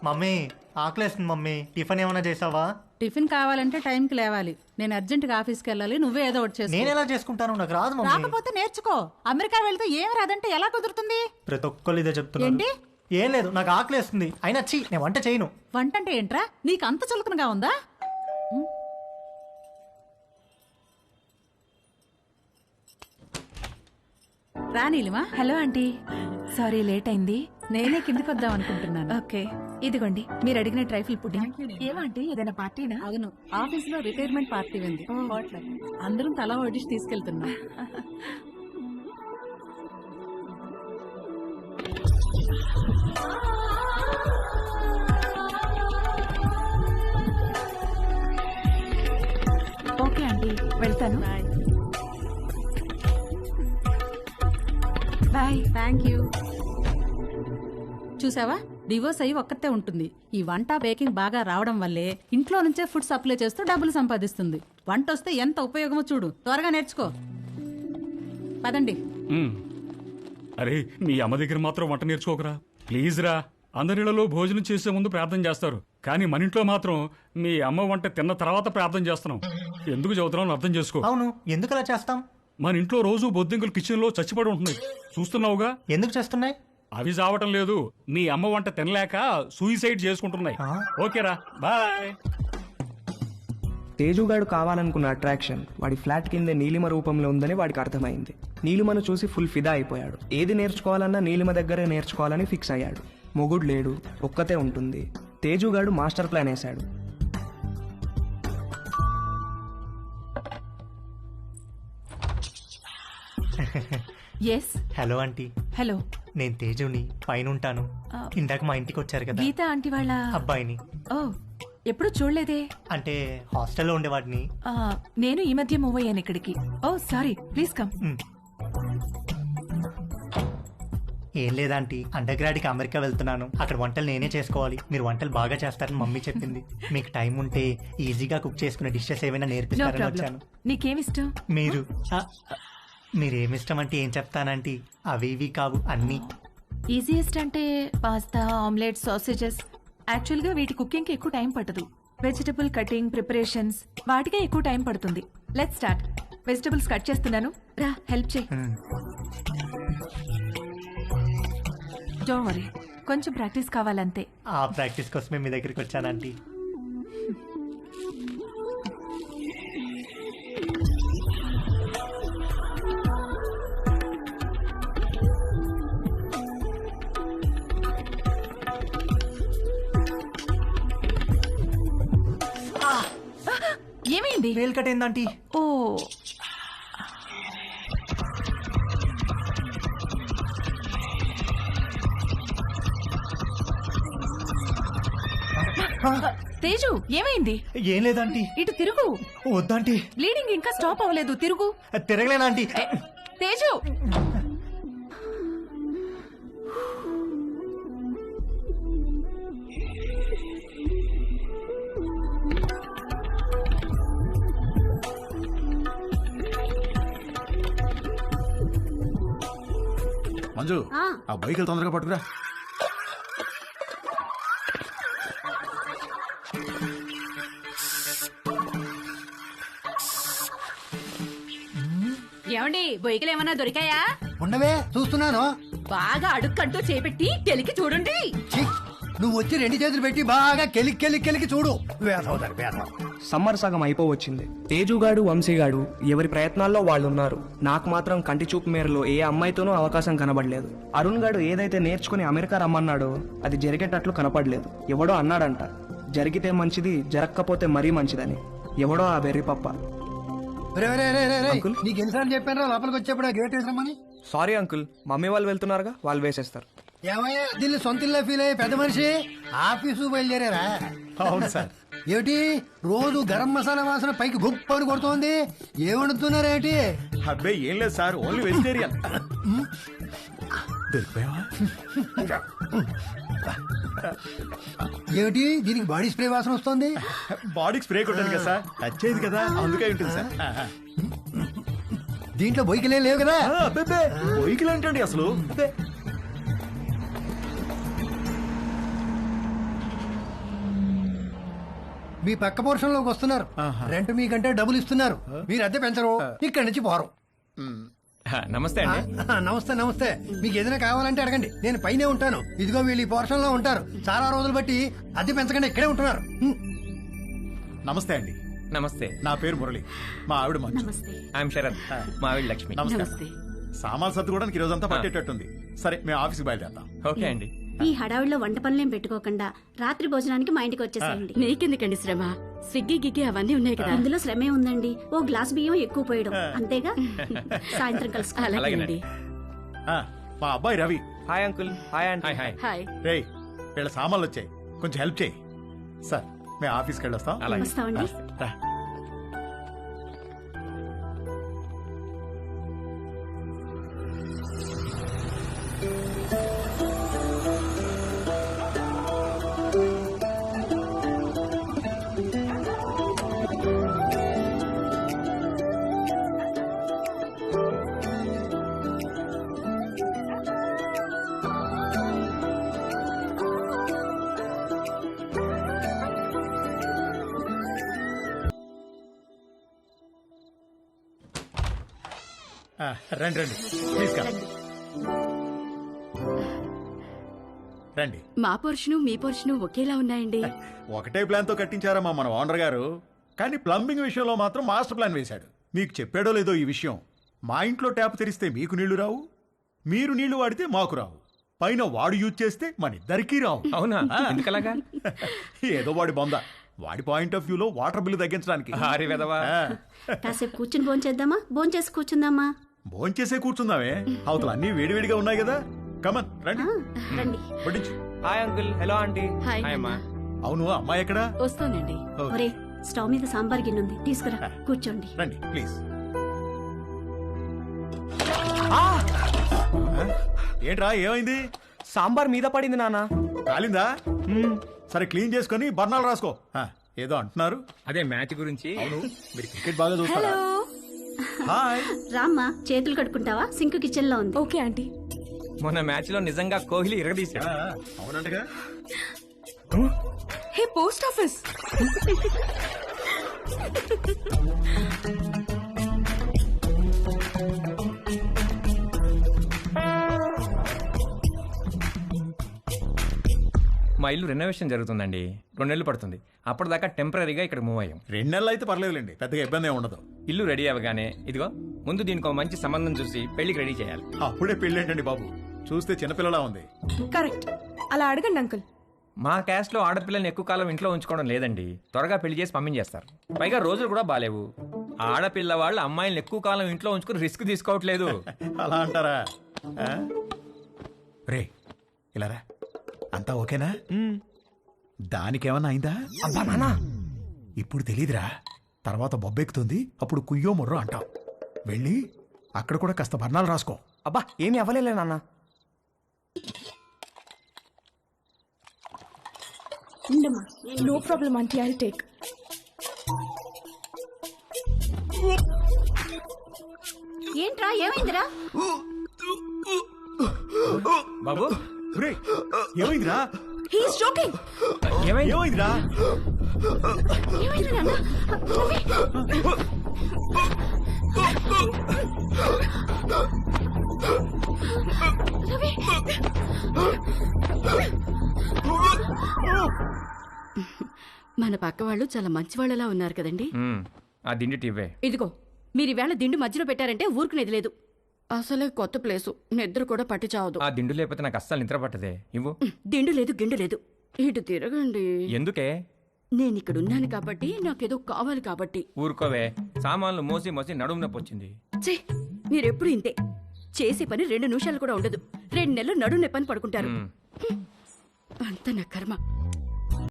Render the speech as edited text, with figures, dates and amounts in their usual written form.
Mummy ఆకలేస్తుంది mummy. Tiffin ఏమైనా చేసావా? టిఫిన్ కావాలంటే టైంకి లేవాలి. నేను అర్జెంట్గా ఆఫీస్కి వెళ్ళాలి. నువ్వే ఏదో ఒకటి చేసుకో. నేను ఎలా చేసుకుంటాను? నాకు రాదు మమ్మీ. రాకపోతే నేర్చుకో. అమెరికా వెళ్తే ఏమి రాదంటే ఎలా కుదురుతుంది? ప్రతి ఒక్కళ్ళు ఇదే చెప్తున్నారు. ఏంటి? ఏం లేదు, నాకు ఆకలేస్తుంది. అయినా నేను వంట చేయను. వంట అంటే ఏంట్రా? నీకు అంత చులకనగా ఉందా? రా Neelima. Hello aunty, sorry late అయింది. నేనే కిందికి వద్దాం అనుకుంటున్నాను. ఓకే, ఇదిగోండి మీరు అడిగిన ట్రైఫుల్ పుడ్డింగ్. ఏమంటే ఏదైనా పార్టీనా? అవును, ఆఫీస్ లో రిటైర్మెంట్ పార్టీ ఉంది. అందరం తలా వడ్డిసి తీసుకెళ్తున్నాం. ఓకే ఆంటీ, వెళ్తాను. బాయ్. Thank you. చూసావా, డివోర్స్ అయ్యి ఒక్కతే ఉంటుంది. ఈ వంట బేకింగ్ బాగా రావడం వల్లే ఇంట్లో నుంచే ఫుడ్ సప్లై చేస్తూ డబ్బులు సంపాదిస్తుంది. వంట వస్తే ఎంత ఉపయోగమో చూడు. త్వరగా నేర్చుకో. పదండి. అరే, మీ అమ్మ దగ్గర మాత్రం వంట నేర్చుకోకరా ప్లీజ్ రా. అందరిలో భోజనం చేసే ముందు ప్రార్థన చేస్తారు, కానీ మన ఇంట్లో మాత్రం మీ అమ్మ వంట తిన్న తర్వాత ప్రార్థన చేస్తున్నాం. ఎందుకు చదువుతున్నావు అర్థం చేసుకో. అవును, ఎందుకు అలా చేస్తాం? మన ఇంట్లో రోజు బొద్దింకలు కిచెన్ లో చచ్చిపడి ఉంటున్నాయి, చూస్తున్నావుగా. ఎందుకు చేస్తున్నాయి? అవి చావటం లేదు, మీ అమ్మ వంట తినలేక సూయిసైడ్ చేసుకుంటున్నాయి. ఓకేరా, బాయ్. తేజుగాడు కావాలనుకున్న అట్రాక్షన్ వాడి ఫ్లాట్ కింద నీలిమ రూపంలో ఉందని వాడికి అర్థమైంది. నీలిమను చూసి ఫుల్ ఫిదా అయిపోయాడు. ఏది నేర్చుకోవాలన్నా నీలిమ దగ్గరే నేర్చుకోవాలని ఫిక్స్ అయ్యాడు. మొగుడు లేడు, ఒక్కతే ఉంటుంది. తేజుగాడు మాస్టర్ ప్లాన్ వేశాడు. ఎస్. Hello aunty. హలో, నేను తేజుని, పైన ఉంటాను. ఇందాక మా ఇంటికి వచ్చారు కదా గీత ఆంటీ వాళ్ళ అబ్బాయిని. ఓ, ఎప్పుడు చూడలేదే. అంటే హాస్టల్లో ఉండేవాడిని. నేను ఈ మధ్య మూవ్ అయ్యాను ఇక్కడికి. ఓ సారీ, ప్లీజ్ కమ్. ఏం లేదాంటీ, అండర్ గ్రాడ్కి అమెరికా వెళ్తున్నాను. అక్కడ వంటలు నేనే చేసుకోవాలి. మీరు వంటలు బాగా చేస్తారని మమ్మీ చెప్పింది. మీకు టైం ఉంటే ఈజీగా కుక్ చేసుకునే డిషెస్ ఏమైనా నో నేర్పిస్తారని ప్రాబ్లం. వచ్చాను. నీకేమిష్టం? మీరేమిష్టం అంటే ఏం చెప్తానంటీ, అవి ఇవి కావు అన్నీ. ఈజియెస్ట్ అంటే పాస్తా, ఆమ్లెట్, సాసేజెస్. యాక్చువల్గా వీటి కుకింగ్ కి ఎక్కువ టైం పట్టదు. వెజిటబుల్ కటింగ్, ప్రిపరేషన్స్ వాటికే ఎక్కువ టైం పడుతుంది. Let's start. వెజిటబుల్స్ కట్ చేస్తున్నాను, రా హెల్ప్ చేయి. డోంట్ వరీ, కొంచెం ప్రాక్టీస్ కావాలంతే. ఆ ప్రాక్టీస్ కోసమే మీ దగ్గరికి వచ్చానంటీ. ఏమైంది? వేలు కట్టేందంటీ. ఓ, తేజు ఏమైంది? ఏం లేదంటీ. ఇటు తిరుగు. వద్దంటీ. బ్లీడింగ్ ఇంకా స్టాప్ అవ్వలేదు, తిరుగు. తిరగలేనంటీ. తేజు, మంజు, ఆ బైకులు తొందరగా పట్టుకురా. ఏమండి, బొయ్యకలు ఏమన్నా దొరికాయా? ఉండవే, చూస్తున్నాను. బాగా అడుక్కంటూ చేపెట్టి కెలికి చూడండి. నువ్వు వచ్చి రెండు చేతులు పెట్టి బాగా కెలికి చూడు. వేసవుతారు వేసవు. సమ్మర్ సగం అయిపోవచ్చింది. తేజుగాడు, వంశీగాడు ఎవరి ప్రయత్నాల్లో వాళ్ళున్నారు. నాకు మాత్రం కంటి చూపు మేరలో ఏ అమ్మాయితోనూ అవకాశం కనబడలేదు. అరుణ్ గాడు ఏదైతే నేర్చుకుని అమెరికా రమ్మన్నాడో అది జరిగేటట్లు కనపడలేదు. ఎవడో అన్నాడంట, జరిగితే మంచిది, జరగకపోతే మరీ మంచిదని. ఎవడో ఆ వెర్రి పప్ప. నీకు ఎన్నిసార్లు చెప్పాను లోపలికి వచ్చేప్పుడు గేట్ వేసామని. సారీ అంకుల్, మమ్మీ వాళ్ళు వెళ్తున్నారుగా, వాళ్ళు వేసేస్తారు. ఏమయ్యా, దీన్ని సొంత ఇల్లు ఫీల్ అయ్యి పెద్ద మనిషి ఆఫీసు బయలుదేరారా? అవును సార్. ఏమిటి రోజు గరం మసాలా వాసన పైకి గుప్పని కొడుతోంది? ఏమడుతున్నారేంటి? అబ్బాయి ఏం లేదు సార్, ఓన్లీ వెజిటేరియన్. దొరికిపోయావా? ఏమిటి దీనికి బాడీ స్ప్రే వాసన వస్తుంది? బాడీకి స్ప్రే కొట్టాను కదా సార్, టచ్ అయ్యింది కదా, అందుకే ఉంటుంది సార్. దీంట్లో బొయ్యికలే లేవు కదా? బొయ్యికలు ఏంటండి అసలు? మీ పక్క పోర్షన్ లోకి వస్తున్నారు. రెంట్ మీకంటే డబ్బులు ఇస్తున్నారు. మీరు అద్దె పెంచరు, ఇక్కడి నుంచి పోరు. నమస్తే అండి. నమస్తే నమస్తే. మీకు ఏదైనా కావాలంటే అడగండి, నేను పైనే ఉంటాను. ఇదిగో వీళ్ళు ఈ పోర్షన్ లో ఉంటారు. చాలా రోజులు బట్టి అద్దె పెంచకుండా ఇక్కడే ఉంటున్నారు. నమస్తే అండి. నమస్తే. నా పేరు మురళి, మా ఆవిడ మంచు. ఐఎమ్ శరత్, మా ఆవిడ లక్ష్మి. నమస్తే. సామాన్ సర్దుకోవడానికి ఈ రోజంతా పట్టేటట్టుంది. సరే, మేము ఆఫీస్కి బయలుదేరుతాం. ఓకే అండి. ఈ హడావిడిలో వంట పనులేం పెట్టుకోకుండా రాత్రి భోజనానికి మా ఇంటికి వచ్చేసేయండి. నీకెందుకండి శ్రమ? స్విగ్గీ గిగ్గి అవన్నీ ఉన్నాయి కదా. అందులో శ్రమే ఉందండి. ఓ గ్లాస్ బియ్యం ఎక్కువ పోయడం అంతేగా. సాయంత్రం కలుసు. అలాగేనండి. మా అబ్బాయి Ravi. Hi uncle. Hi aunty. Hi hi. Hi. రేయ్, వీళ్ళ సామాన్లు వచ్చాయి, కొంచెం హెల్ప్ చేయి. సార్, మేము ఆఫీస్కి వెళ్ళొస్తాం. వస్తామండి. రా. రండి రండి, ప్లీజ్ కమ్. రండి. మా పోర్షను మీ పోర్షను ఒకేలా ఉన్నాయండి. ఒకటే ప్లాన్ తో కట్టించారమ్మా మన ఓనర్ గారు, కానీ ప్లంబింగ్ విషయంలో మాత్రం మాస్టర్ ప్లాన్ వేశాడు. మీకు చెప్పాడో లేదో ఈ విషయం, మా ఇంట్లో ట్యాప్ తెరిస్తే మీకు నీళ్లు రావు, మీరు నీళ్లు వాడితే మాకు రావు, పైన వాడు యూజ్ చేస్తే మన ఇద్దరికీ రావు. అవునా? ఎందుకలాగా? ఏదో వాడి బొంద, వాడి పాయింట్ ఆఫ్ వ్యూలో వాటర్ బిల్లు తగ్గించడానికి. హారి వెదవా. కాసేపు కూర్చుని భోంచేద్దామా? భోంచేసి కూర్చుందామా? భోంచేసే కూర్చుందామే, అవతల అన్ని వేడివేడిగా ఉన్నాయి కదా. కమన్ రండి, రండి. వడ్డించు. Hi uncle. Hello aunty. Hi. Hi అమ్మా. అవును, అమ్మాయి ఎక్కడా? వస్తానండి. ఒరే, స్టవ్ మీద సాంబార్ గిన్నె ఉంది, తీసుకురా. కూర్చోండి. రండి ప్లీజ్. ఏంట్రా, ఏమైంది? సాంబార్ మీద పడింది నాన్న. కాలిందా? సరే, క్లీన్ చేసుకొని బర్ణాలు రాసుకో. ఏదో అంటున్నారు. అదే మ్యాచ్ గురించి. అవును, మీరు క్రికెట్ బాగా చూస్తారా? హాయ్. రామ్మా, చేతులు కడుక్కుంటావా? సింక్ కిచెన్ లో ఉంది. Okay aunty. మొన్న మ్యాచ్ లో నిజంగా కోహ్లీ ఇరగదీశాడు. అవునంటగా. హే, పోస్ట్ ఆఫీస్. మా ఇల్లు రెనోవేషన్ జరుగుతుందండి, 2 నెలలు పడుతుంది. అప్పటిదాకా టెంపరీగా ఇక్కడ మూవ్ అయ్యాం. 2 నెలలు అయితే పర్లేదులేండి, పెద్దగా ఇబ్బంది ఏమి ఉండదు. ఇల్లు రెడీ అవ్వగానే ఇదిగో ముందు దీనికి ఒక మంచి సంబంధం చూసి పెళ్లికి రెడీ చేయాలి. అప్పుడే పెళ్ళేంటండి బాబు, చూస్తే చిన్నపిల్లలా ఉంది. కరెక్ట్. అలా అడగండి అంకుల్. మా క్యాస్ట్ లో ఆడపిల్లల్ని ఎక్కువ కాలం ఇంట్లో ఉంచుకోవడం లేదండి, త్వరగా పెళ్లి చేసి పంపించేస్తారు. పైగా రోజులు కూడా బాలేవు. ఆడపిల్ల వాళ్ళు అమ్మాయిలను ఎక్కువ కాలం ఇంట్లో ఉంచుకుని రిస్క్ తీసుకోవట్లేదు. అలా అంటారా? రే, ఇలా రా. అంతా ఓకేనా? దానికేమన్నా అయిందా? అబ్బా నాన్న, ఇప్పుడు తెలీదురా, తర్వాత బొబ్బెక్కుతుంది, అప్పుడు కుయ్యో మొర్రో అంటాం. వెళ్ళి అక్కడ కూడా కాస్త బర్ణాలు రాసుకో. అబ్బా ఏమీ అవ్వలేలే నాన్న. No problem aunty, I take. ఏంట్రా, ఏమైందిరా? బాబు, రే, ఏమైందిరా? He's joking. ఏమైందిరా? ఏమైంది నాన్న? రవి! మన పక్క వాళ్ళు చాలా మంచి వాళ్ళలా ఉన్నారు కదండి. ఆ దిండి టివ్వే. ఇదిగో, మీరు ఈవేళ దిండు మధ్యలో పెట్టారంటే ఊరుకునేది లేదు. అసలే కొత్త ప్లేసు, నిద్ర కూడా పట్టి చావదు. ఆ దిండు లేకపోతే నాకు అస్సలు నిద్ర పట్టదే. ఇవ్వు. దిండు లేదు, గిండు లేదు. ఇటు తిరగండి. ఎందుకే? నేను ఇక్కడ ఉన్నాను కాబట్టి, నాకేదో కావాలి కాబట్టి. ఊరుకోవే, సామాన్లు మోసి మోసి నడుము నొప్పి వచ్చింది. ఛీ, మీరెప్పుడు ఇంతే. చేసే పని 2 నిమిషాలు కూడా ఉండదు. 2 నెలలు నడుము నొప్పని పడుకుంటారు. అంత నా కర్మ.